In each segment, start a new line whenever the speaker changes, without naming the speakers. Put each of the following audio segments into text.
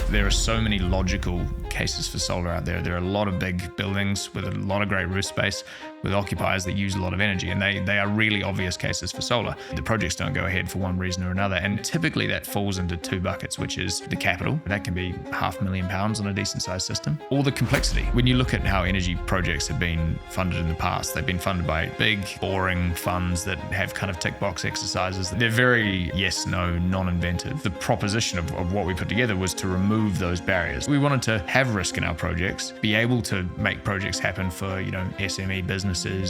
There are so many logical cases for solar out there. There are a lot of big buildings with a lot of great roof space with occupiers that use a lot of energy, and they are really obvious cases for solar. The projects don't go ahead for one reason or another, and typically that falls into two buckets, which is the capital. That can be £500,000 on a decent sized system, or the complexity. When you look at how energy projects have been funded in the past, they've been funded by big, boring funds that have kind of tick box exercises. They're very yes, no, non-inventive. The proposition of what we put together was to remove those barriers. We wanted to have risk in our projects, be able to make projects happen for, SME businesses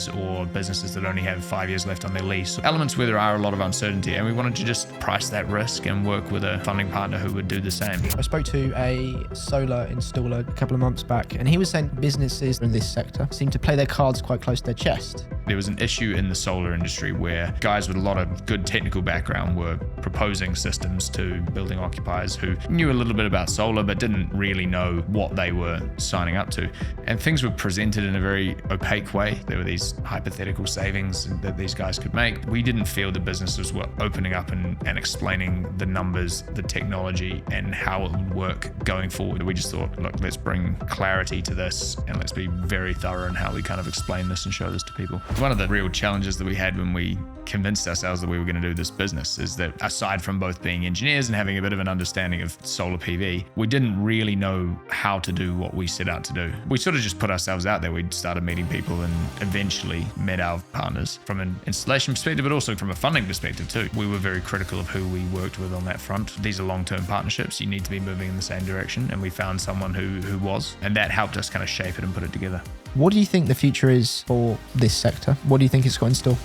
or businesses that only have 5 years left on their lease. Elements where there are a lot of uncertainty, and we wanted to just price that risk and work with a funding partner who would do the same.
I spoke to a solar installer a couple of months back, and he was saying businesses in this sector seem to play their cards quite close to their chest.
There was an issue in the solar industry where guys with a lot of good technical background were proposing systems to building occupiers who knew a little bit about solar but didn't really know what they were signing up to. And things were presented in a very opaque way. There were these hypothetical savings that these guys could make. We didn't feel the businesses were opening up and explaining the numbers, the technology, and how it would work going forward. We just thought, look, let's bring clarity to this and let's be very thorough in how we kind of explain this and show this to people. One of the real challenges that we had when we convinced ourselves that we were going to do this business is that aside from both being engineers and having a bit of an understanding of solar PV, we didn't really know how to do what we set out to do. We sort of just put ourselves out there. We started meeting people and eventually met our partners from an installation perspective, but also from a funding perspective too. We were very critical of who we worked with on that front. These are long-term partnerships. You need to be moving in the same direction, and we found someone who was, and that helped us kind of shape it and put it together.
What do you think the future is for this sector? What do you think it's got in store?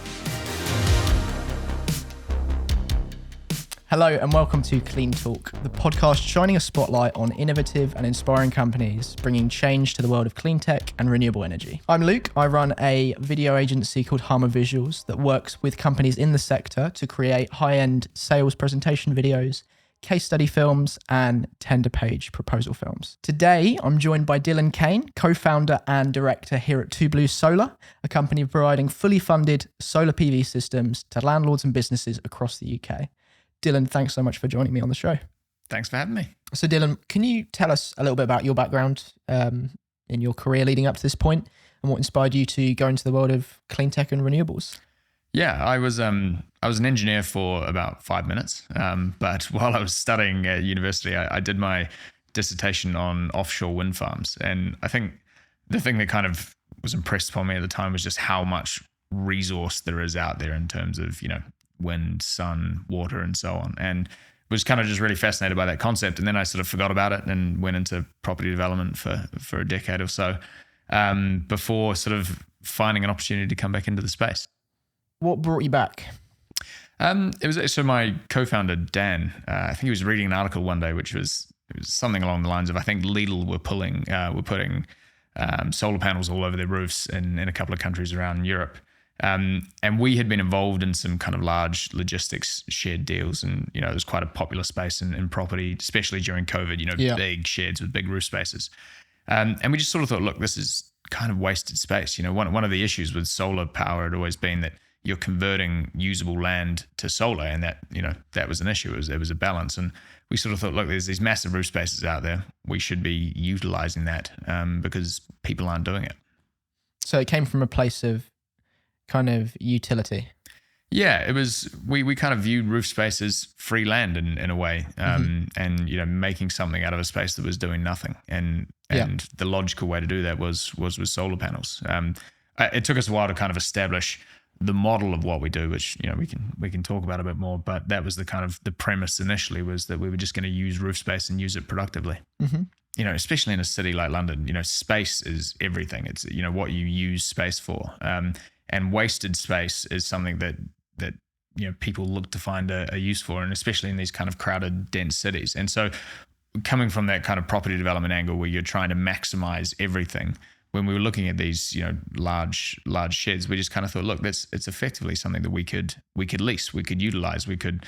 Hello and welcome to Clean Talk, the podcast shining a spotlight on innovative and inspiring companies bringing change to the world of clean tech and renewable energy. I'm Luke. I run a video agency called Harmer Visuals that works with companies in the sector to create high-end sales presentation videos, case study films, and tender page proposal films. Today, I'm joined by Dillon Cane, co-founder and director here at Two Blue Solar, a company providing fully funded solar PV systems to landlords and businesses across the UK. Dillon, thanks so much for joining me on the show.
Thanks for having me.
So Dillon, can you tell us a little bit about your background in your career leading up to this point and what inspired you to go into the world of clean tech and renewables?
Yeah, I was an engineer for about 5 minutes, but while I was studying at university, I did my dissertation on offshore wind farms. And I think the thing that kind of was impressed upon me at the time was just how much resource there is out there in terms of, wind, sun, water, and so on. And was kind of just really fascinated by that concept. And then I sort of forgot about it and went into property development for a decade or so before sort of finding an opportunity to come back into the space.
What brought you back?
It was so my co-founder Dan. I think he was reading an article one day, it was something along the lines of I think Lidl were putting solar panels all over their roofs in a couple of countries around Europe, and we had been involved in some kind of large logistics shared deals, and it was quite a popular space in property, especially during COVID. Big sheds with big roof spaces, and we just sort of thought, look, this is kind of wasted space. One of the issues with solar power had always been that you're converting usable land to solar, and that was an issue. It was a balance, and we sort of thought, look, there's these massive roof spaces out there. We should be utilizing that because people aren't doing it.
So it came from a place of kind of utility.
Yeah, it was. We kind of viewed roof space as free land in a way, and making something out of a space that was doing nothing. And the logical way to do that was with solar panels. It took us a while to kind of establish the model of what we do, which we can talk about a bit more, but that was the kind of the premise initially, was that we were just going to use roof space and use it productively. Especially in a city like London, space is everything. It's what you use space for, and wasted space is something that people look to find a use for, and especially in these kind of crowded, dense cities. And so coming from that kind of property development angle where you're trying to maximize everything, when we were looking at these, large sheds, we just kind of thought, look, it's effectively something that we could lease, we could utilize, we could,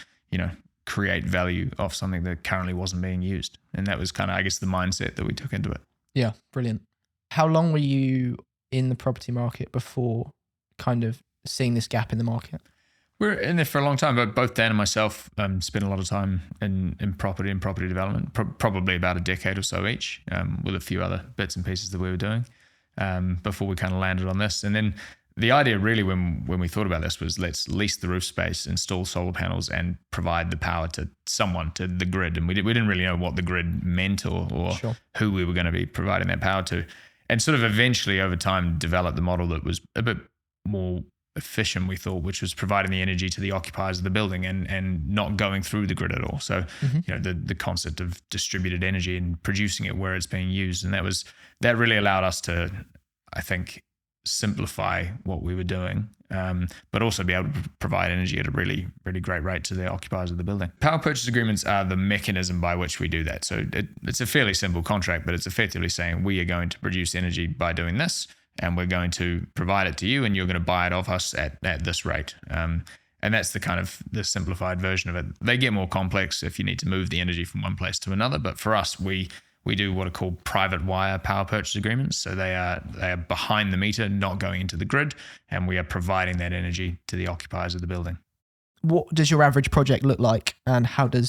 create value off something that currently wasn't being used. And that was kind of, I guess, the mindset that we took into it.
Yeah, brilliant. How long were you in the property market before kind of seeing this gap in the market?
We're in there for a long time, but both Dan and myself spent a lot of time in property and property development, probably about a decade or so each, with a few other bits and pieces that we were doing before we kind of landed on this. And then the idea really when we thought about this was, let's lease the roof space, install solar panels, and provide the power to someone, to the grid. And we didn't really know what the grid meant or
Sure.
who we were going to be providing that power to. And sort of eventually over time developed the model that was a bit more efficient, we thought, which was providing the energy to the occupiers of the building and not going through the grid at all. So, the concept of distributed energy and producing it where it's being used. And that really allowed us to, I think, simplify what we were doing, but also be able to provide energy at a really, really great rate to the occupiers of the building. Power purchase agreements are the mechanism by which we do that. So it's a fairly simple contract, but it's effectively saying we are going to produce energy by doing this, and we're going to provide it to you, and you're going to buy it off us at this rate. And that's the kind of the simplified version of it. They get more complex if you need to move the energy from one place to another. But for us, we do what are called private wire power purchase agreements. So they are behind the meter, not going into the grid, and we are providing that energy to the occupiers of the building.
What does your average project look like, and how do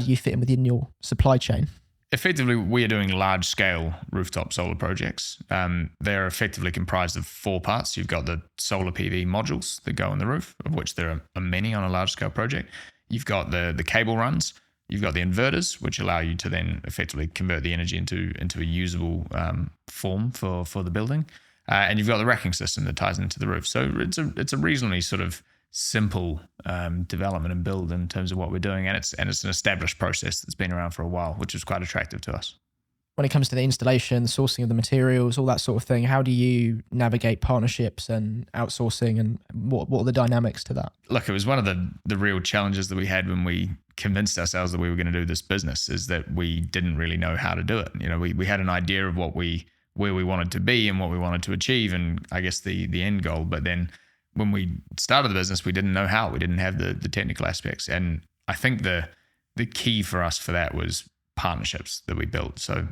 you fit in within your supply chain?
Effectively, we are doing large-scale rooftop solar projects. They're effectively comprised of 4 parts. You've got the solar PV modules that go on the roof, of which there are many on a large-scale project. You've got the cable runs. You've got the inverters, which allow you to then effectively convert the energy into a usable form for the building. And you've got the racking system that ties into the roof. So it's a reasonably sort of simple development and build in terms of what we're doing, and it's an established process that's been around for a while, which is quite attractive to us.
When it comes to the installation, sourcing of the materials, all that sort of thing, how do you navigate partnerships and outsourcing, and what are the dynamics to that?
Look, it was one of the real challenges that we had when we convinced ourselves that we were going to do this business, is that we didn't really know how to do it. We had an idea of where we wanted to be and what we wanted to achieve, and I guess the end goal, but then when we started the business, we didn't know how. We didn't have the technical aspects. And I think the key for us for that was partnerships that we built. So,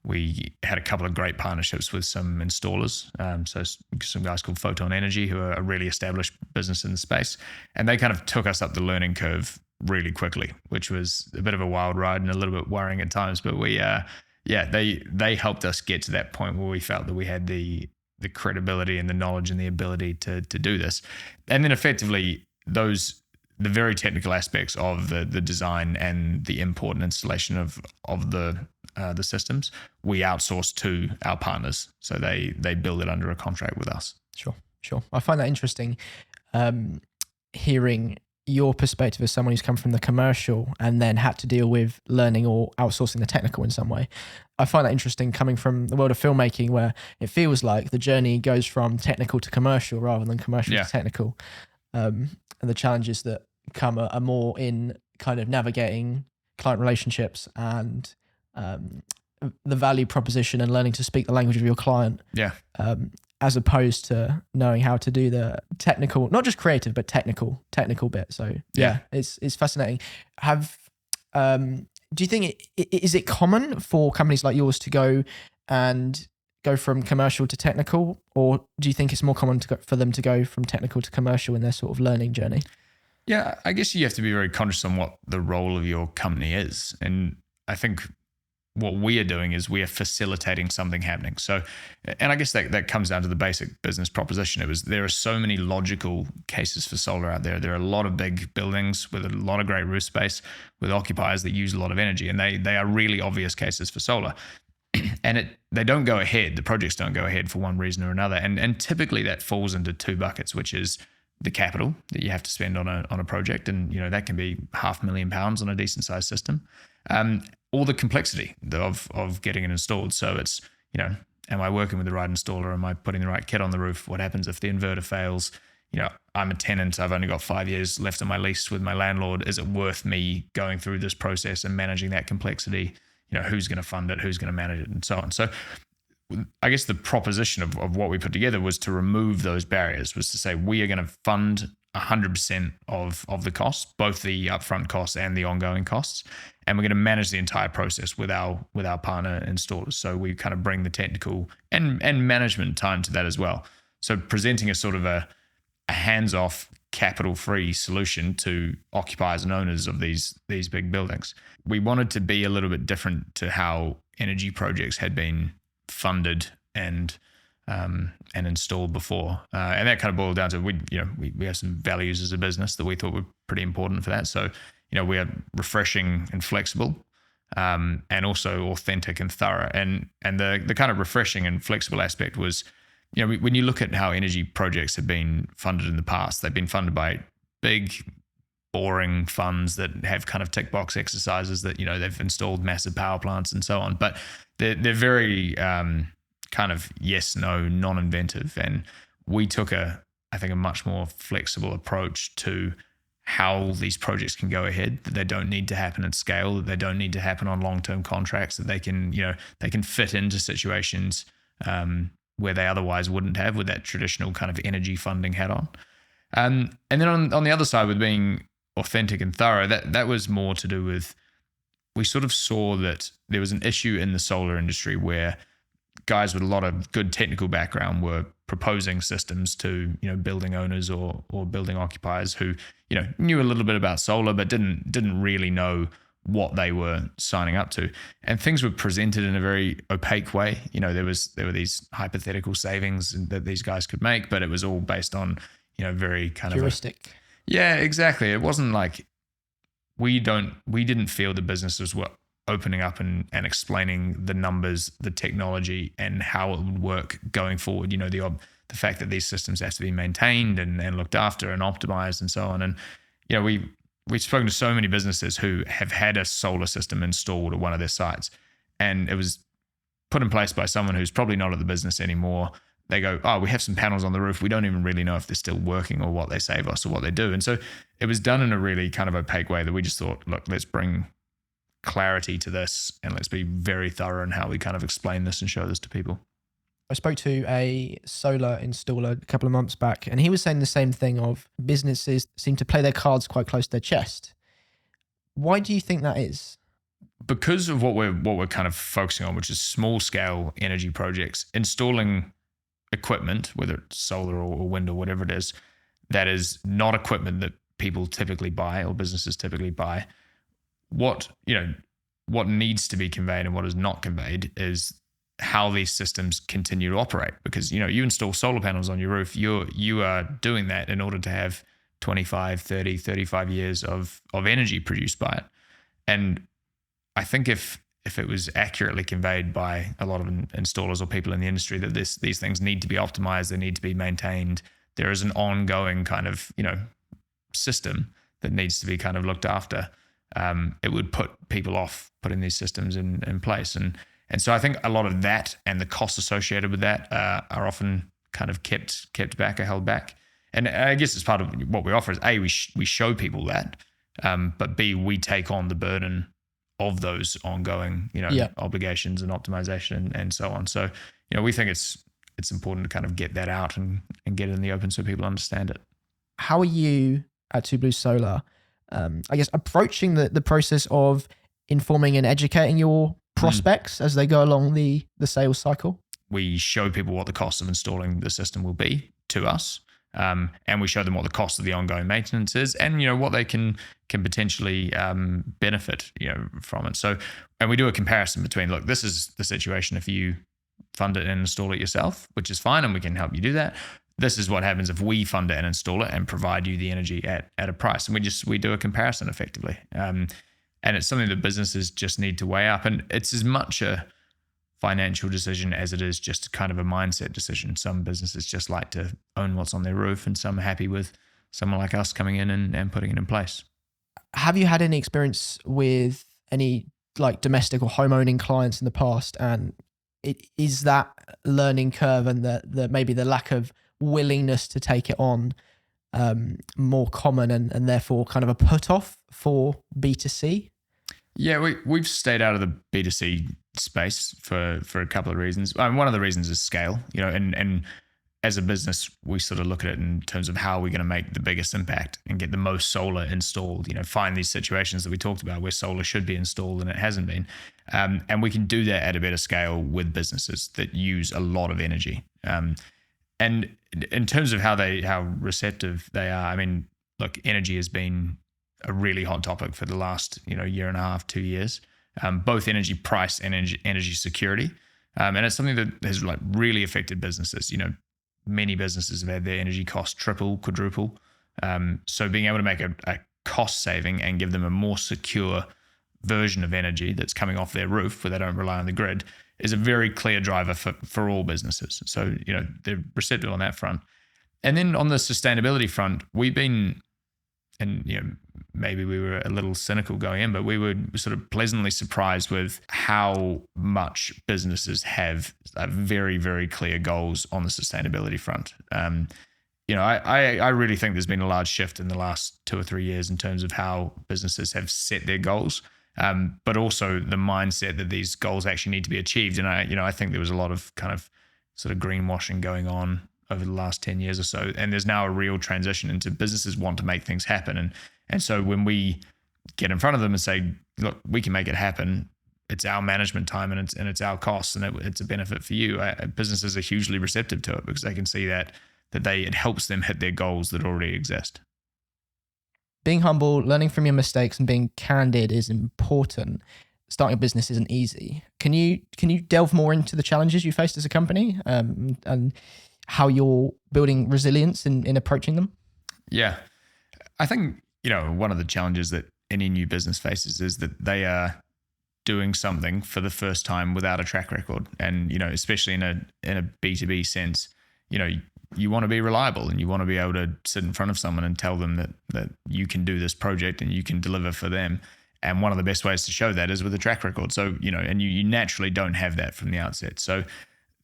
we had a couple of great partnerships with some installers. So some guys called Photon Energy, who are a really established business in the space. And they kind of took us up the learning curve really quickly, which was a bit of a wild ride and a little bit worrying at times. But they helped us get to that point where we felt that we had the credibility and the knowledge and the ability to do this. And then effectively the very technical aspects of the design and the import and installation of the systems, we outsource to our partners. So they build it under a contract with us.
Sure. I find that interesting, hearing your perspective as someone who's come from the commercial and then had to deal with learning or outsourcing the technical in some way. I find that interesting coming from the world of filmmaking, where it feels like the journey goes from technical to commercial rather than commercial to technical. And the challenges that come are more in kind of navigating client relationships and the value proposition and learning to speak the language of your client. Yeah. As opposed to knowing how to do the technical, not just creative, but technical bit. So it's fascinating. Do you think is it common for companies like yours to go from commercial to technical, or do you think it's more common for them to go from technical to commercial in their sort of learning journey?
Yeah, I guess you have to be very conscious on what the role of your company is. And I think what we are doing is we are facilitating something happening. So, and I guess that comes down to the basic business proposition. There are so many logical cases for solar out there. There are a lot of big buildings with a lot of great roof space with occupiers that use a lot of energy, and they are really obvious cases for solar. And they don't go ahead. The projects don't go ahead for one reason or another. And typically that falls into 2 buckets, which is the capital that you have to spend on a project, and that can be £500,000 on a decent sized system. Or the complexity of getting it installed. So it's, am I working with the right installer? Am I putting the right kit on the roof? What happens if the inverter fails? I'm a tenant. I've only got 5 years left on my lease with my landlord. Is it worth me going through this process and managing that complexity? Who's going to fund it? Who's going to manage it? And so on. So I guess the proposition of what we put together was to remove those barriers, was to say we are going to fund 100% of the costs, both the upfront costs and the ongoing costs. And we're going to manage the entire process with our partner installers. So we kind of bring the technical and management time to that as well. So presenting a sort of a a hands-off, capital-free solution to occupiers and owners of these big buildings. We wanted to be a little bit different to how energy projects had been funded and installed before, and that kind of boiled down to we have some values as a business that we thought were pretty important for that. So we are refreshing and flexible, and also authentic and thorough. And the kind of refreshing and flexible aspect was, when you look at how energy projects have been funded in the past, they've been funded by big, boring funds that have kind of tick box exercises that, they've installed massive power plants and so on. But they're very kind of yes, no, non-inventive. And we took I think a much more flexible approach to how these projects can go ahead, that they don't need to happen at scale, that they don't need to happen on long-term contracts, that they can fit into situations where they otherwise wouldn't have with that traditional kind of energy funding hat on. And then on the other side, with being authentic and thorough, that was more to do with, we sort of saw that there was an issue in the solar industry where guys with a lot of good technical background were proposing systems to building owners or building occupiers who knew a little bit about solar but didn't really know what they were signing up to, and things were presented in a very opaque way. There were these hypothetical savings that these guys could make, but it was all based on very kind
heuristic.
Yeah, exactly. It wasn't like we didn't feel the businesses were opening up and explaining the numbers, the technology, and how it would work going forward. The fact that these systems have to be maintained and looked after and optimized and so on. And we've spoken to so many businesses who have had a solar system installed at one of their sites, and it was put in place by someone who's probably not at the business anymore. They go, oh, we have some panels on the roof. We don't even really know if they're still working or what they save us or what they do. And so it was done in a really kind of opaque way that we just thought, look, let's bring clarity to this and let's be very thorough in how we kind of explain this and show this to people.
I spoke to a solar installer a couple of months back, and he was saying the same thing of businesses seem to play their cards quite close to their chest. Why do you think that is?
Because of what we're kind of focusing on, which is small scale energy projects, installing equipment, whether it's solar or wind or whatever it is, that is not equipment that people typically buy or businesses typically buy. What needs to be conveyed and what is not conveyed is how these systems continue to operate. Because you install solar panels on your roof, you are doing that in order to have 25, 30, 35 years of energy produced by it. And I think if it was accurately conveyed by a lot of installers or people in the industry that these things need to be optimized, they need to be maintained, there is an ongoing kind of system that needs to be kind of looked after, it would put people off putting these systems in place. And so I think a lot of that and the costs associated with that are often kind of kept back or held back. And I guess it's part of what we offer is A, we show people that, but B, we take on the burden of those ongoing, obligations and optimization and so on. So, we think it's important to kind of get that out and get it in the open so people understand it.
How are you at Two Blue Solar, I guess, approaching the process of informing and educating your prospects as they go along the sales cycle?
We show people what the cost of installing the system will be to us. And we show them what the cost of the ongoing maintenance is and, what they can potentially benefit, from it. So, and we do a comparison between, look, this is the situation if you fund it and install it yourself, which is fine, and we can help you do that. This is what happens if we fund it and install it and provide you the energy at a price. And we do a comparison effectively. And it's something that businesses just need to weigh up. And it's as much a financial decision as it is just kind of a mindset decision. Some businesses just like to own what's on their roof, and some are happy with someone like us coming in and putting it in place.
Have you had any experience with any like domestic or home owning clients in the past? And is that learning curve and the maybe the lack of willingness to take it on more common and therefore kind of a put off for B2C?
Yeah, we've stayed out of the B2C space for a couple of reasons. One of the reasons is scale, and as a business, we sort of look at it in terms of how we're going to make the biggest impact and get the most solar installed, find these situations that we talked about where solar should be installed and it hasn't been. And we can do that at a better scale with businesses that use a lot of energy. And And in terms of how receptive they are, I mean, look, energy has been a really hot topic for the last year and a half, 2 years. Both energy price and energy security, and it's something that has like really affected businesses. Many businesses have had their energy costs triple, quadruple. So being able to make a cost saving and give them a more secure version of energy that's coming off their roof where they don't rely on the grid is a very clear driver for all businesses. So, they're receptive on that front. And then on the sustainability front, we've been, and maybe we were a little cynical going in, but we were sort of pleasantly surprised with how much businesses have very, very clear goals on the sustainability front. I really think there's been a large shift in the last 2 or 3 years in terms of how businesses have set their goals, but also the mindset that these goals actually need to be achieved. And I think there was a lot of kind of sort of greenwashing going on over the last 10 years or so. And there's now a real transition into businesses want to make things happen. And so when we get in front of them and say, look, we can make it happen, it's our management time and it's our costs and it's a benefit for you. Businesses are hugely receptive to it because they can see that it helps them hit their goals that already exist.
Being humble, learning from your mistakes, and being candid is important. Starting a business isn't easy. Can you delve more into the challenges you faced as a company, and how you're building resilience in approaching them?
Yeah, I think one of the challenges that any new business faces is that they are doing something for the first time without a track record, and especially in a B2B sense, you want to be reliable and you want to be able to sit in front of someone and tell them that you can do this project and you can deliver for them. And one of the best ways to show that is with a track record. So, and you naturally don't have that from the outset. So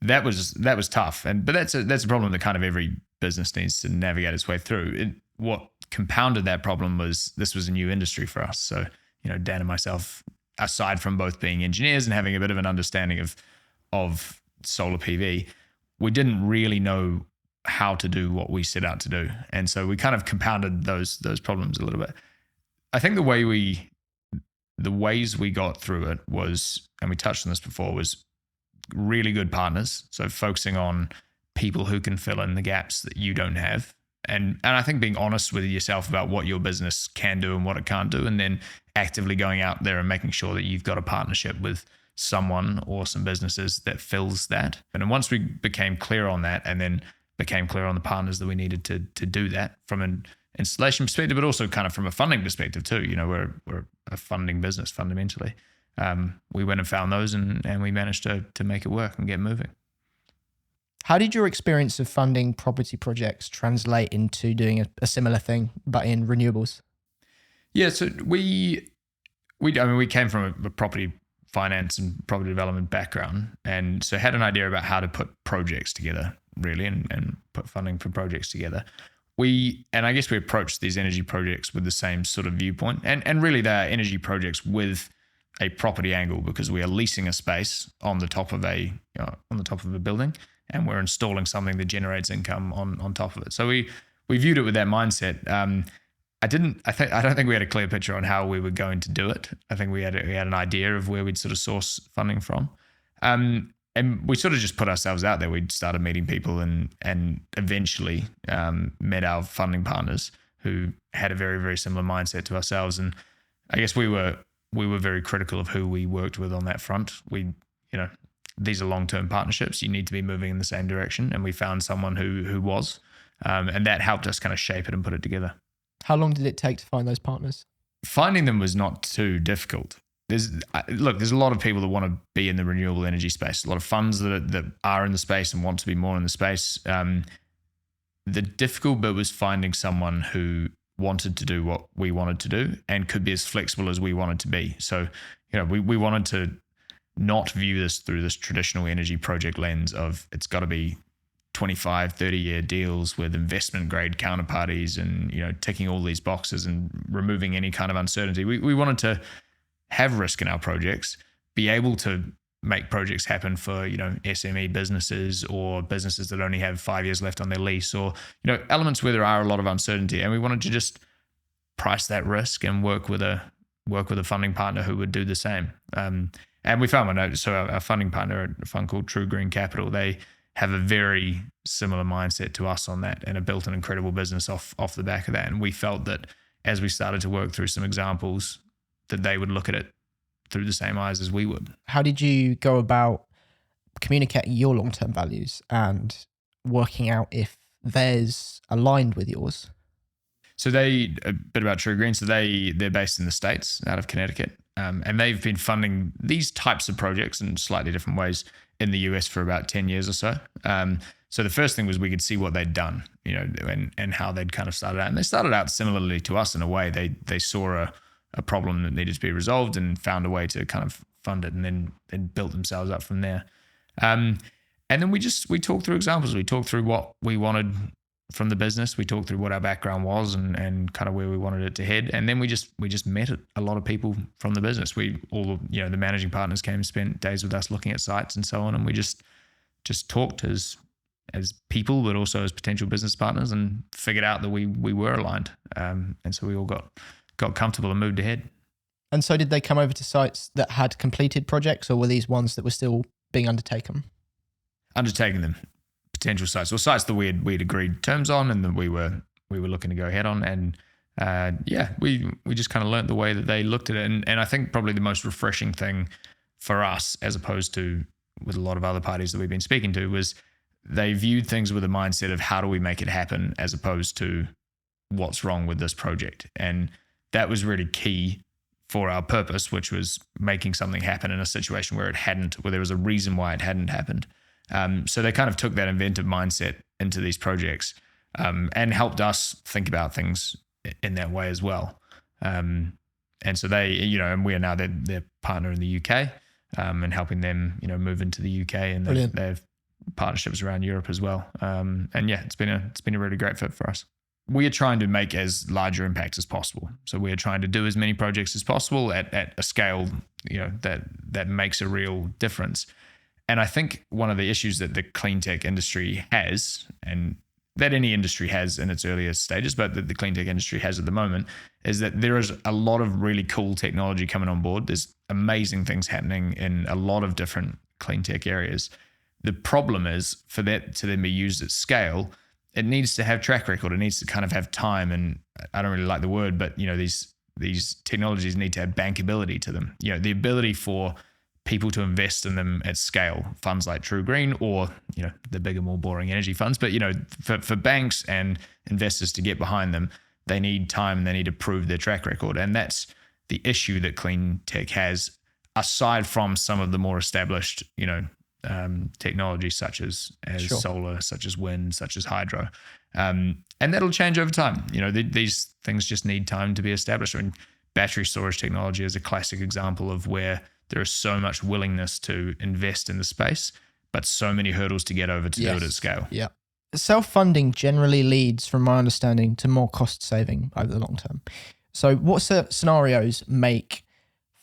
that was tough. But that's a problem that kind of every business needs to navigate its way through. What compounded that problem was this was a new industry for us. So, Dan and myself, aside from both being engineers and having a bit of an understanding of solar PV, we didn't really know how to do what we set out to do. And so we kind of compounded those problems a little bit. I think the ways we got through it was, and we touched on this before, was really good partners. So focusing on people who can fill in the gaps that you don't have. And I think being honest with yourself about what your business can do and what it can't do, and then actively going out there and making sure that you've got a partnership with someone or some businesses that fills that. And then once we became clear on that, and then became clear on the partners that we needed to do that from an installation perspective, but also kind of from a funding perspective too. We're a funding business fundamentally. We went and found those and we managed to make it work and get moving.
How did your experience of funding property projects translate into doing a similar thing, but in renewables?
Yeah, so we came from a property finance and property development background, and so had an idea about how to put projects together really and put funding for projects together. I guess we approached these energy projects with the same sort of viewpoint, and really they are energy projects with a property angle because we are leasing a space on the top of a building, and we're installing something that generates income on top of it. So we viewed it with that mindset. I don't think we had a clear picture on how we were going to do it. I think we had an idea of where we'd sort of source funding from. And we sort of just put ourselves out there. We'd started meeting people and eventually met our funding partners who had a very, very similar mindset to ourselves. And I guess we were very critical of who we worked with on that front. These are long-term partnerships. You need to be moving in the same direction. And we found someone who was, and that helped us kind of shape it and put it together.
How long did it take to find those partners?
Finding them was not too difficult. There's a lot of people that want to be in the renewable energy space, a lot of funds that are in the space and want to be more in the space. The difficult bit was finding someone who wanted to do what we wanted to do and could be as flexible as we wanted to be. So, we wanted to not view this through this traditional energy project lens of it's got to be 25, 30-year deals with investment grade counterparties and, ticking all these boxes and removing any kind of uncertainty. We wanted to have risk in our projects, be able to make projects happen for, SME businesses or businesses that only have 5 years left on their lease or, elements where there are a lot of uncertainty. And we wanted to just price that risk and work with a funding partner who would do the same. And we found one. So our funding partner, a fund called True Green Capital, they have a very similar mindset to us on that and have built an incredible business off the back of that. And we felt that as we started to work through some examples, that they would look at it through the same eyes as we would.
How did you go about communicating your long-term values and working out if theirs aligned with yours?
So a bit about True Green. So they're based in the States, out of Connecticut, and they've been funding these types of projects in slightly different ways in the US for about 10 years or so. So the first thing was we could see what they'd done, and how they'd kind of started out. And they started out similarly to us in a way. They saw a problem that needed to be resolved and found a way to kind of fund it, and then built themselves up from there. And then we talked through examples. We talked through what we wanted from the business. We talked through what our background was and kind of where we wanted it to head. And then we just met a lot of people from the business. The managing partners came and spent days with us looking at sites and so on. And we just talked as people, but also as potential business partners, and figured out that we were aligned. And so we all got comfortable and moved ahead.
And so did they come over to sites that had completed projects, or were these ones that were still being undertaken?
Undertaking them. Potential sites, or sites that we'd agreed terms on and that we were looking to go ahead on. And we just kind of learnt the way that they looked at it. And I think probably the most refreshing thing for us, as opposed to with a lot of other parties that we've been speaking to, was they viewed things with a mindset of how do we make it happen, as opposed to what's wrong with this project. And that was really key for our purpose, which was making something happen in a situation where there was a reason why it hadn't happened. So they kind of took that inventive mindset into these projects, and helped us think about things in that way as well. And so they, and we are now their partner in the UK, and helping them, move into the UK, and they have partnerships around Europe as well. It's been a really great fit for us. We are trying to make as larger impact as possible. So we are trying to do as many projects as possible at a scale, that makes a real difference. And I think one of the issues that the clean tech industry has, and that any industry has in its earlier stages, but that the clean tech industry has at the moment, is that there is a lot of really cool technology coming on board. There's amazing things happening in a lot of different clean tech areas. The problem is, for that to then be used at scale, it needs to have track record. It needs to kind of have time. And I don't really like the word, but these technologies need to have bankability to them. The ability for people to invest in them at scale, funds like True Green, or the bigger, more boring energy funds. But for banks and investors to get behind them, they need time and they need to prove their track record. And that's the issue that clean tech has, aside from some of the more established technologies such as solar, such as wind, such as hydro, and that'll change over time. These things just need time to be established. I mean, battery storage technology is a classic example of where there is so much willingness to invest in the space, but so many hurdles to get over to do it at scale.
Yeah. Self-funding generally leads, from my understanding, to more cost saving over the long term. So what scenarios make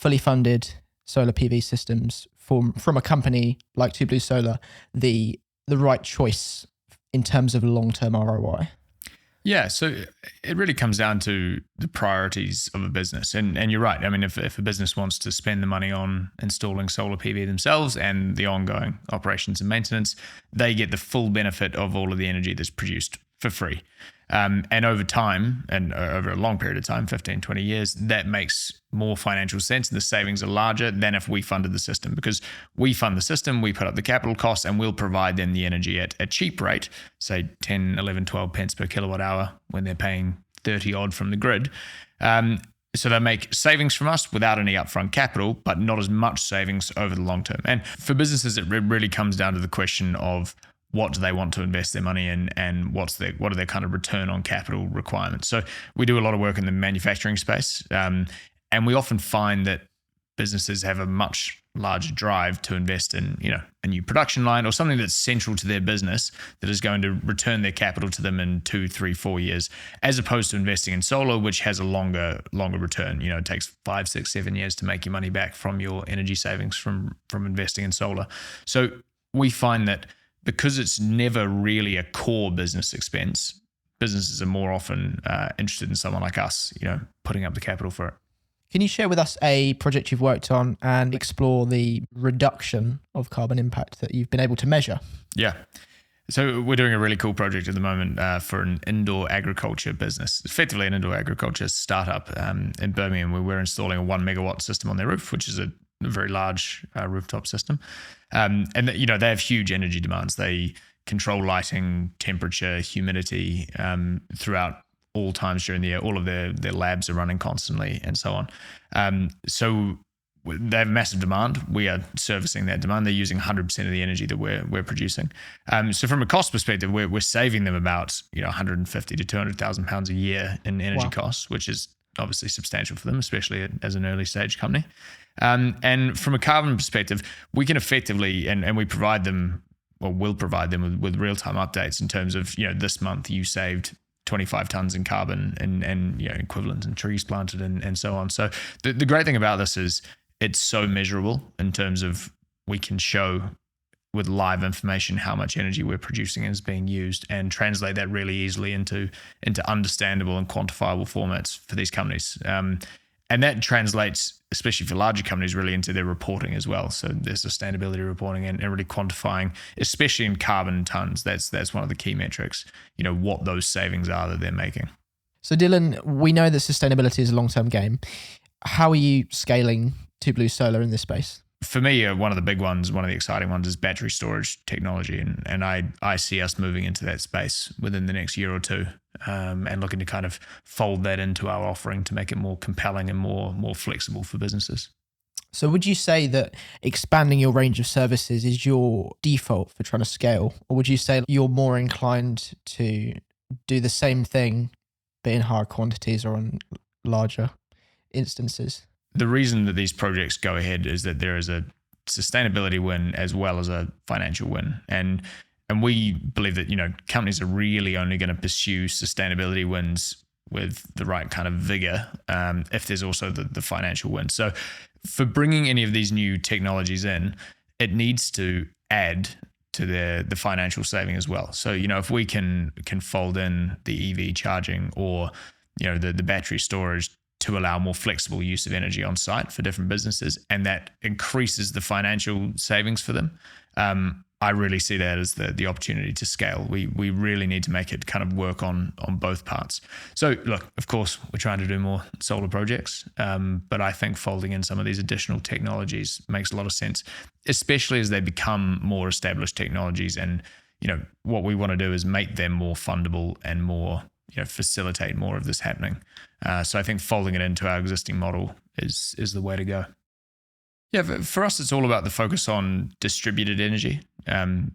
fully funded solar PV systems from a company like Two Blue Solar the right choice in terms of long-term ROI?
Yeah, so it really comes down to the priorities of a business. And you're right. I mean, if a business wants to spend the money on installing solar PV themselves and the ongoing operations and maintenance, they get the full benefit of all of the energy that's produced for free. And over time, and over a long period of time, 15, 20 years, that makes more financial sense. The savings are larger than if we funded the system, because we fund the system, we put up the capital costs, and we'll provide them the energy at a cheap rate, say 10, 11, 12 pence per kilowatt hour when they're paying 30 odd from the grid. So they make savings from us without any upfront capital, but not as much savings over the long term. And for businesses, it really comes down to the question of what do they want to invest their money in, and what are their kind of return on capital requirements. So we do a lot of work in the manufacturing space, and we often find that businesses have a much larger drive to invest in, a new production line or something that's central to their business that is going to return their capital to them in 2, 3, 4 years, as opposed to investing in solar, which has a longer return. It takes 5, 6, 7 years to make your money back from your energy savings from investing in solar. So we find that because it's never really a core business expense, businesses are more often interested in someone like us, putting up the capital for it.
Can you share with us a project you've worked on and explore the reduction of carbon impact that you've been able to measure?
Yeah. So we're doing a really cool project at the moment for an indoor agriculture business, effectively an indoor agriculture startup in Birmingham, where we're installing a 1 megawatt system on their roof, which is a very large rooftop system. And they have huge energy demands. They control lighting, temperature, humidity throughout all times during the year. All of their labs are running constantly and so on. So they have massive demand. We are servicing that demand. They're using 100% of the energy that we're producing. So from a cost perspective, we're saving them about 150 to 200,000 pounds a year in energy costs, which is obviously substantial for them, especially as an early stage company. And from a carbon perspective, we can effectively, and we provide them, or will provide them with real-time updates in terms of, this month you saved 25 tons in carbon and equivalent in trees planted and so on. So the great thing about this is it's so measurable in terms of we can show with live information how much energy we're producing is being used and translate that really easily into understandable and quantifiable formats for these companies. And that translates, especially for larger companies, really into their reporting as well. So there's sustainability reporting and really quantifying, especially in carbon tons. That's one of the key metrics, what those savings are that they're making.
So Dillon, we know that sustainability is a long-term game. How are you scaling 2 Blue Solar in this space?
For me, one of the big ones, one of the exciting ones is battery storage technology. And I see us moving into that space within the next year or two and looking to kind of fold that into our offering to make it more compelling and more flexible for businesses.
So would you say that expanding your range of services is your default for trying to scale? Or would you say you're more inclined to do the same thing, but in higher quantities or on larger instances?
The reason that these projects go ahead is that there is a sustainability win as well as a financial win. And we believe that, companies are really only going to pursue sustainability wins with the right kind of vigor if there's also the financial win. So for bringing any of these new technologies in, it needs to add to the financial saving as well. So, if we can fold in the EV charging or, the battery storage to allow more flexible use of energy on site for different businesses, and that increases the financial savings for them, I really see that as the opportunity to scale. We really need to make it kind of work on both parts. So look, of course, we're trying to do more solar projects, but I think folding in some of these additional technologies makes a lot of sense, especially as they become more established technologies. And what we want to do is make them more fundable and more facilitate more of this happening. So I think folding it into our existing model is the way to go. Yeah, for us, it's all about the focus on distributed energy. And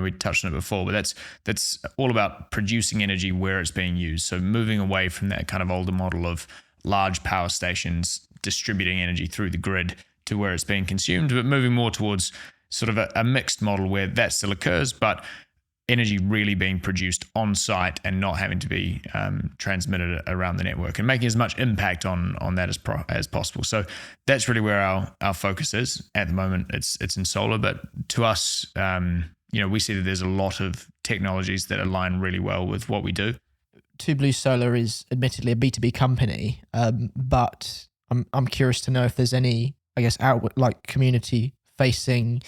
we touched on it before, but that's all about producing energy where it's being used. So moving away from that kind of older model of large power stations distributing energy through the grid to where it's being consumed, but moving more towards sort of a mixed model where that still occurs, but energy really being produced on site and not having to be transmitted around the network, and making as much impact on that as possible. So that's really where our focus is at the moment. It's in solar, but to us, we see that there's a lot of technologies that align really well with what we do.
2 Blue Solar is admittedly a B2B company, but I'm curious to know if there's any, outward, like community-facing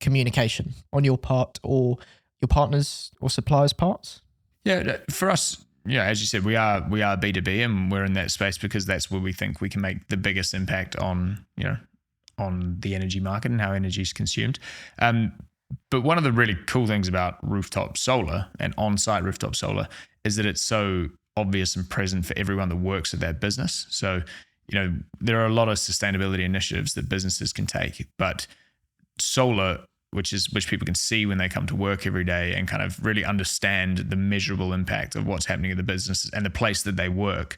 communication on your part or your partners or suppliers' parts?
Yeah, for us, as you said, we are B2B, and we're in that space because that's where we think we can make the biggest impact on the energy market and how energy is consumed. But one of the really cool things about rooftop solar and on-site rooftop solar is that it's so obvious and present for everyone that works at that business. So, there are a lot of sustainability initiatives that businesses can take, but solar, which people can see when they come to work every day and kind of really understand the measurable impact of what's happening in the business and the place that they work,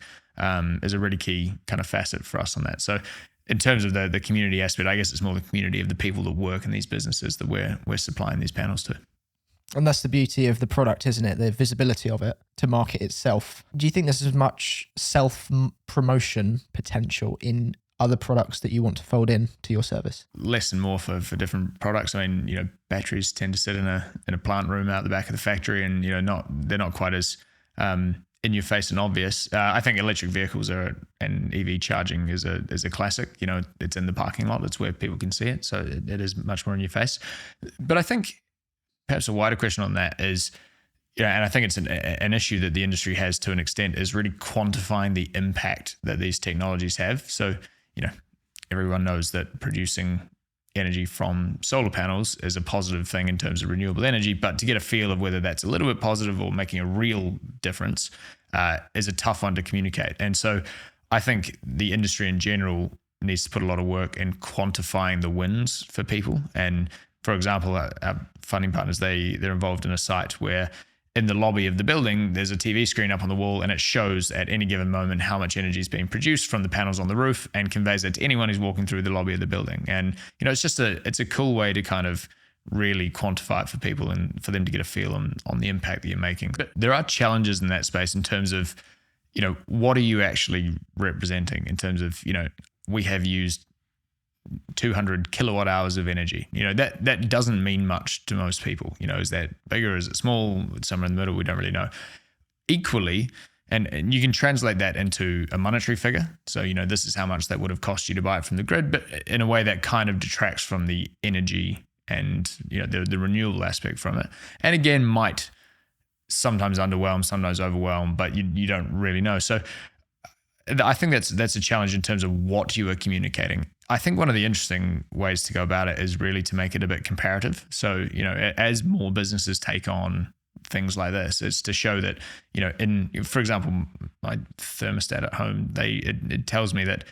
is a really key kind of facet for us on that. So in terms of the community aspect, I guess it's more the community of the people that work in these businesses that we're supplying these panels to.
And that's the beauty of the product, isn't it? The visibility of it to market itself. Do you think there's as much self-promotion potential in other products that you want to fold in to your service?
Less and more for different products. I mean, batteries tend to sit in a plant room out the back of the factory, and they're not quite as in your face and obvious. I think electric vehicles and EV charging is a classic. It's in the parking lot. It's where people can see it. So it is much more in your face. But I think perhaps a wider question on that is, and I think it's an issue that the industry has to an extent, is really quantifying the impact that these technologies have. So, everyone knows that producing energy from solar panels is a positive thing in terms of renewable energy, but to get a feel of whether that's a little bit positive or making a real difference is a tough one to communicate. And so I think the industry in general needs to put a lot of work in quantifying the wins for people. And for example, our funding partners, they're involved in a site where in the lobby of the building, there's a TV screen up on the wall, and it shows at any given moment how much energy is being produced from the panels on the roof and conveys it to anyone who's walking through the lobby of the building. And it's a cool way to kind of really quantify it for people and for them to get a feel on the impact that you're making. But there are challenges in that space in terms of, what are you actually representing in terms of, we have used 200 kilowatt hours of energy. That doesn't mean much to most people. Is that bigger? Is it small? It's somewhere in the middle. We don't really know. Equally, and you can translate that into a monetary figure. So, this is how much that would have cost you to buy it from the grid, but in a way that kind of detracts from the energy and, the renewable aspect from it. And again, might sometimes underwhelm, sometimes overwhelm, but you don't really know. So I think that's a challenge in terms of what you are communicating. I think one of the interesting ways to go about it is really to make it a bit comparative. So, as more businesses take on things like this, it's to show that, for example, my thermostat at home, it tells me that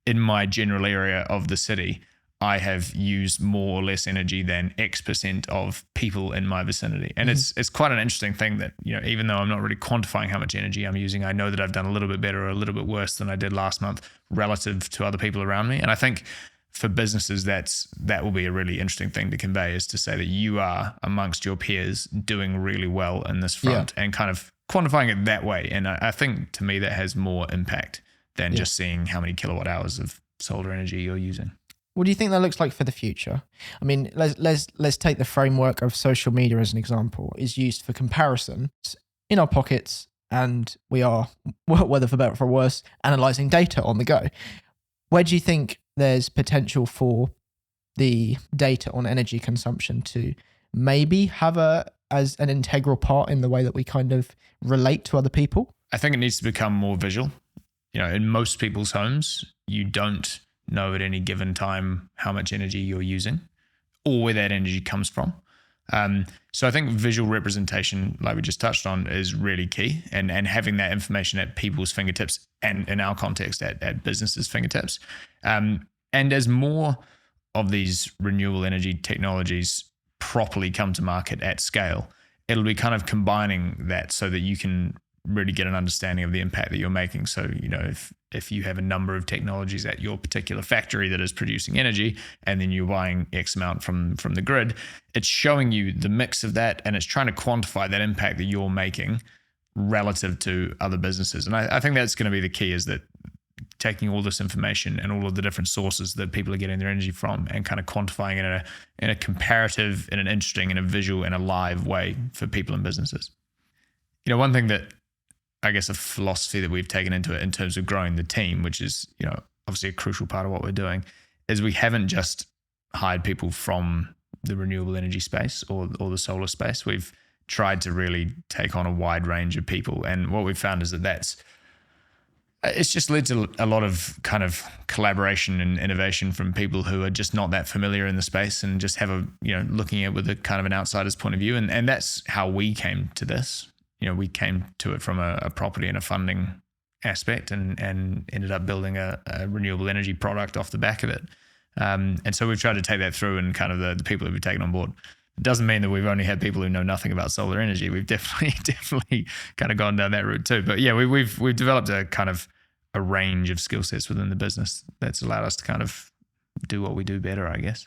in my general area of the city, I have used more or less energy than X% of people in my vicinity. And it's quite an interesting thing that, even though I'm not really quantifying how much energy I'm using, I know that I've done a little bit better or a little bit worse than I did last month relative to other people around me. And I think for businesses, that will be a really interesting thing to convey, is to say that you are amongst your peers doing really well in this front and kind of quantifying it that way. And I think to me that has more impact than just seeing how many kilowatt hours of solar energy you're using.
What do you think that looks like for the future? I mean, let's take the framework of social media as an example. Is used for comparison. It's in our pockets, and we are, whether for better or for worse, analysing data on the go. Where do you think there's potential for the data on energy consumption to maybe have as an integral part in the way that we kind of relate to other people?
I think it needs to become more visual. In most people's homes, you don't know at any given time how much energy you're using or where that energy comes from. So I think visual representation, like we just touched on, is really key, and having that information at people's fingertips, and in our context at businesses' fingertips. And as more of these renewable energy technologies properly come to market at scale, it'll be kind of combining that so that you can really get an understanding of the impact that you're making. So, if you have a number of technologies at your particular factory that is producing energy, and then you're buying X amount from the grid, it's showing you the mix of that, and it's trying to quantify that impact that you're making relative to other businesses. And I think that's going to be the key, is that taking all this information and all of the different sources that people are getting their energy from and kind of quantifying it in a comparative, in an interesting, in a visual, in a live way for people and businesses. One thing that I guess a philosophy that we've taken into it in terms of growing the team, which is, obviously a crucial part of what we're doing, is we haven't just hired people from the renewable energy space or the solar space. We've tried to really take on a wide range of people. And what we've found is that it's just led to a lot of kind of collaboration and innovation from people who are just not that familiar in the space and just have looking at it with a kind of an outsider's point of view. And that's how we came to this. We came to it from a property and a funding aspect, and ended up building a renewable energy product off the back of it. And so we've tried to take that through, and kind of the people that we've taken on board. It doesn't mean that we've only had people who know nothing about solar energy. We've definitely kind of gone down that route too. But yeah, we've developed a kind of a range of skill sets within the business that's allowed us to kind of do what we do better, I guess.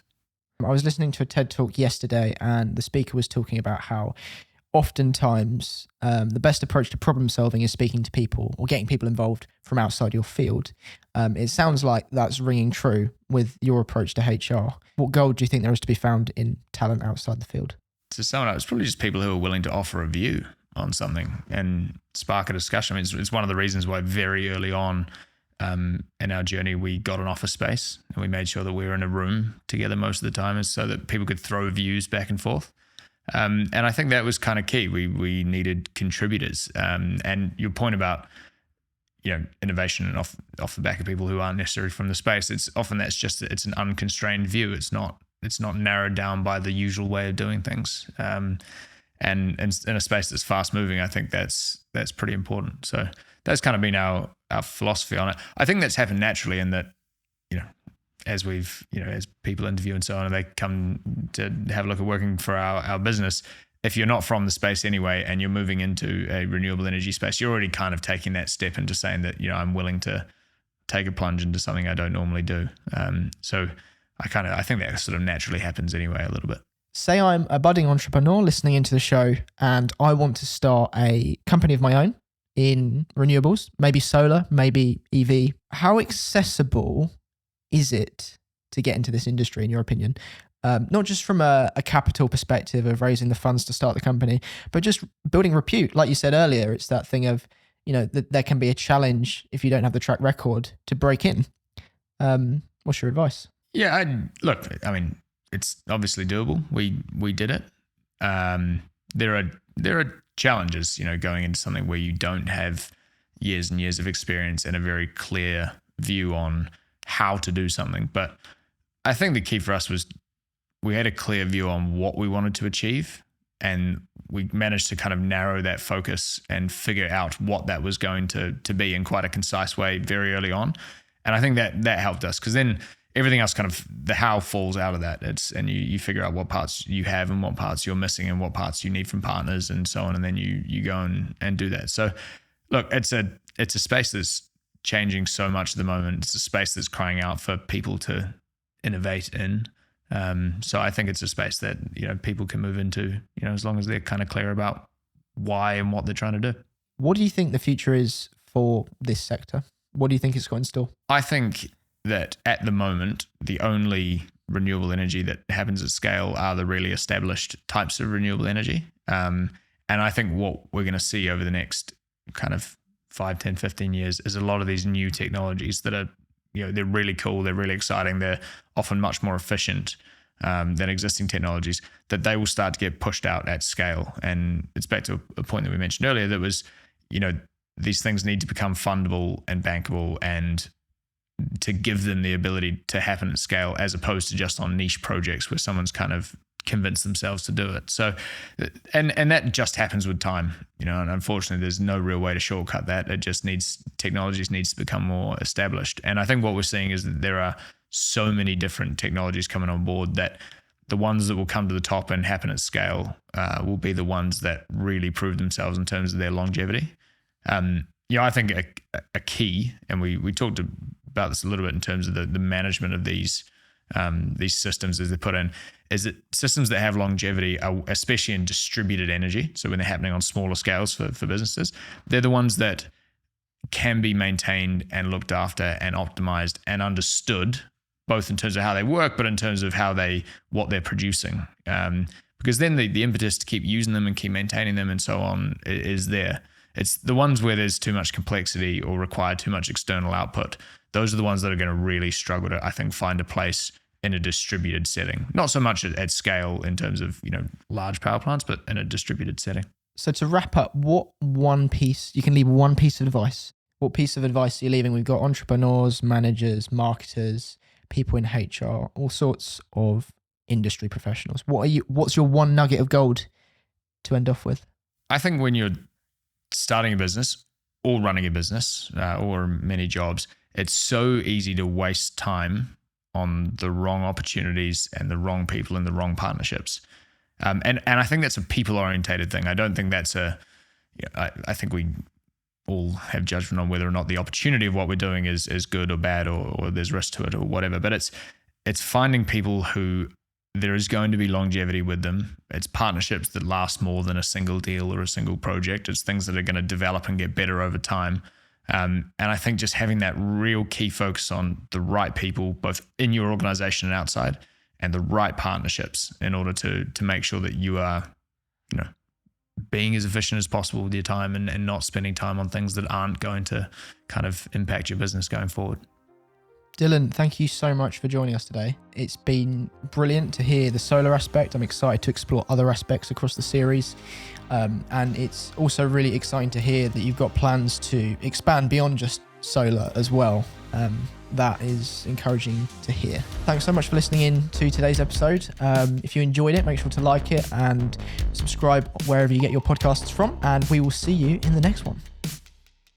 I was listening to a TED Talk yesterday, and the speaker was talking about how oftentimes the best approach to problem solving is speaking to people or getting people involved from outside your field. It sounds like that's ringing true with your approach to HR. What gold do you think there is to be found in talent outside the field?
To sum it up, it's probably just people who are willing to offer a view something and spark a discussion. I mean, it's one of the reasons why very early on in our journey, we got an office space and we made sure that we were in a room together most of the time, is so that people could throw views back and forth. And I think that was kind of key. We needed contributors. And your point about, innovation off the back of people who aren't necessarily from the space, it's often it's an unconstrained view. It's not narrowed down by the usual way of doing things. And in a space that's fast moving, I think that's pretty important. So that's kind of been our philosophy on it. I think that's happened naturally in that, as as people interview and so on, and they come to have a look at working for our business, if you're not from the space anyway and you're moving into a renewable energy space, you're already kind of taking that step into saying that, I'm willing to take a plunge into something I don't normally do. So I think that sort of naturally happens anyway a little bit.
Say I'm a budding entrepreneur listening into the show and I want to start a company of my own in renewables, maybe solar, maybe EV. How accessible is it to get into this industry, in your opinion? Not just from a capital perspective of raising the funds to start the company, but just building repute. Like you said earlier, it's that thing of, that there can be a challenge if you don't have the track record to break in. What's your advice?
Yeah, it's obviously doable. We did it. There are challenges, going into something where you don't have years and years of experience and a very clear view on how to do something. But I think the key for us was we had a clear view on what we wanted to achieve, and we managed to kind of narrow that focus and figure out what that was going to be in quite a concise way very early on. And I think that helped us, because then everything else, kind of the how, falls out of that. And you figure out what parts you have and what parts you're missing and what parts you need from partners and so on. And then you go and do that. So look, it's a space that's changing so much at the moment. It's a space that's crying out for people to innovate in. So I think it's a space that, people can move into, as long as they're kind of clear about why and what they're trying to do.
What do you think the future is for this sector? What do you think it's got in store?
I think that at the moment, the only renewable energy that happens at scale are the really established types of renewable energy. And I think what we're going to see over the next kind of 5, 10, 15 years is a lot of these new technologies that are, they're really cool, they're really exciting, they're often much more efficient than existing technologies, that they will start to get pushed out at scale. And it's back to a point that we mentioned earlier, that was, these things need to become fundable and bankable, and to give them the ability to happen at scale, as opposed to just on niche projects where someone's kind of convinced themselves to do it. So, and that just happens with time, and unfortunately there's no real way to shortcut that. It just technologies needs to become more established. And I think what we're seeing is that there are so many different technologies coming on board, that the ones that will come to the top and happen at scale will be the ones that really prove themselves in terms of their longevity. I think a key, and we talked about this a little bit in terms of the management of these systems as they're put in, is that systems that have longevity are, especially in distributed energy, so when they're happening on smaller scales for businesses, they're the ones that can be maintained and looked after and optimized and understood, both in terms of how they work, but in terms of what they're producing. Because then the impetus to keep using them and keep maintaining them and so on is there. It's the ones where there's too much complexity or require too much external output. Those are the ones that are going to really struggle to, I think, find a place in a distributed setting. Not so much at scale in terms of, large power plants, but in a distributed setting.
So to wrap up, you can leave one piece of advice. What piece of advice are you leaving? We've got entrepreneurs, managers, marketers, people in HR, all sorts of industry professionals. What's your one nugget of gold to end off with?
I think when you're starting a business or running a business or many jobs, it's so easy to waste time on the wrong opportunities and the wrong people and the wrong partnerships. And I think that's a people-orientated thing. I don't think that's I think we all have judgment on whether or not the opportunity of what we're doing is good or bad, or there's risk to it or whatever. But it's finding people who there is going to be longevity with them. It's partnerships that last more than a single deal or a single project. It's things that are going to develop and get better over time. And I think just having that real key focus on the right people, both in your organization and outside, and the right partnerships in order to make sure that you are, being as efficient as possible with your time and not spending time on things that aren't going to kind of impact your business going forward.
Dillon, thank you so much for joining us today. It's been brilliant to hear the solar aspect. I'm excited to explore other aspects across the series. And it's also really exciting to hear that you've got plans to expand beyond just solar as well. That is encouraging to hear. Thanks so much for listening in to today's episode. If you enjoyed it, make sure to like it and subscribe wherever you get your podcasts from. And we will see you in the next one.